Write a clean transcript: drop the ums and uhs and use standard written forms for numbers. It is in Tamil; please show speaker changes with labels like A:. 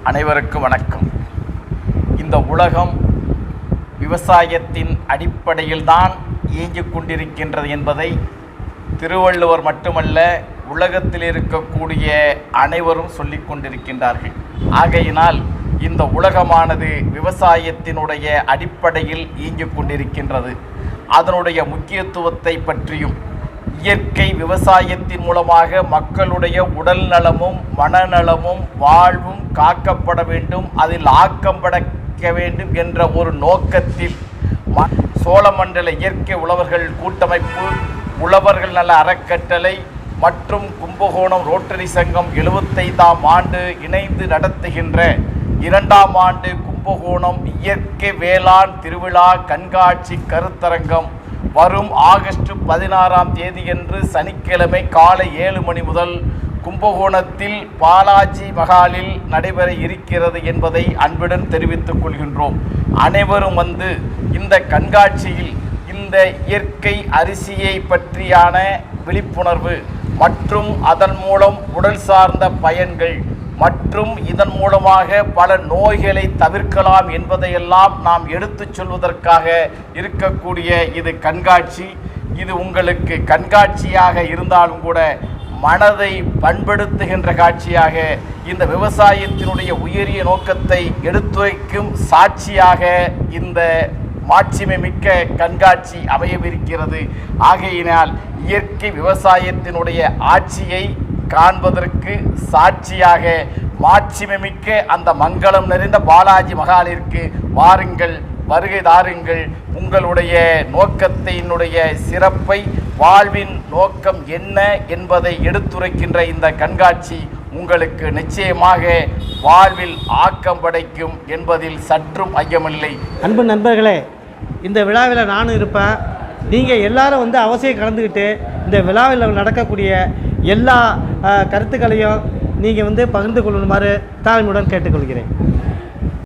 A: அனைவருக்கும் வணக்கம். இந்த உலகம் விவசாயத்தின் அடிப்படையில்தான் இயங்கிக் கொண்டிருக்கின்றது என்பதை திருவள்ளுவர் மட்டுமல்ல, உலகத்தில் இருக்கக்கூடிய அனைவரும் சொல்லிக் கொண்டிருக்கின்றார்கள். ஆகையினால் இந்த உலகமானது விவசாயத்தினுடைய அடிப்படையில் இயங்கிக் கொண்டிருக்கின்றது. அதனுடைய முக்கியத்துவத்தை பற்றியும், இயற்கை விவசாயத்தின் மூலமாக மக்களுடைய உடல் நலமும் மனநலமும் வாழ்வும் காக்கப்பட வேண்டும், அதில் ஆக்கம் படைக்க வேண்டும் என்ற ஒரு நோக்கத்தில் சோழமண்டல இயற்கை உழவர்கள் கூட்டமைப்பு, உழவர்கள் நல அறக்கட்டளை மற்றும் கும்பகோணம் ரோட்டரி சங்கம் 75ஆம் ஆண்டு இணைந்து நடத்துகின்ற 2ஆம் ஆண்டு கும்பகோணம் இயற்கை வேளாண் திருவிழா கண்காட்சி கருத்தரங்கம் வரும் ஆகஸ்ட் 16ஆம் தேதியன்று சனிக்கிழமை காலை 7 மணி முதல் கும்பகோணத்தில் பாலாஜி மகாலில் நடைபெற இருக்கிறது என்பதை அன்புடன் தெரிவித்துக் கொள்கின்றோம். அனைவரும் வந்து இந்த கண்காட்சியில் இந்த இயற்கை அரிசியை பற்றியான விழிப்புணர்வு மற்றும் அதன் மூலம் உடல் சார்ந்த பயன்கள் மற்றும் இதன் மூலமாக பல நோய்களை தவிர்க்கலாம் என்பதையெல்லாம் நாம் எடுத்துச் சொல்வதற்காக இருக்கக்கூடிய இது கண்காட்சி. இது உங்களுக்கு கண்காட்சியாக இருந்தாலும் கூட மனதை பண்படுத்துகின்ற காட்சியாக, இந்த விவசாயத்தினுடைய உயரிய நோக்கத்தை எடுத்துரைக்கும் சாட்சியாக இந்த மாட்சிமை மிக்க கண்காட்சி அமையவிருக்கிறது. ஆகையினால் இயற்கை விவசாயத்தினுடைய ஆட்சியை காண்பதற்கு சாட்சியாக மாட்சிமை மிக்க அந்த மங்களம் நிறைந்த பாலாஜி மகாலிற்கு வாருங்கள், வருகை தாருங்கள். உங்களுடைய நோக்கத்தினுடைய சிறப்பை, வாழ்வின் நோக்கம் என்ன என்பதை எடுத்துரைக்கின்ற இந்த கண்காட்சி உங்களுக்கு நிச்சயமாக வாழ்வில் ஆக்கம் படைக்கும் என்பதில் சற்றும் ஐயமில்லை.
B: அன்பு நண்பர்களே, இந்த விழாவில் நானும் இருப்பேன். நீங்கள் எல்லாரும் வந்து அவசியம் கலந்துக்கிட்டு இந்த விழாவில் நடக்கக்கூடிய எல்லா கருத்துக்களையும் நீங்கள் வந்து பகிர்ந்து கொள்ளுமாறு தாழ்மையுடன் கேட்டுக்கொள்கிறேன்.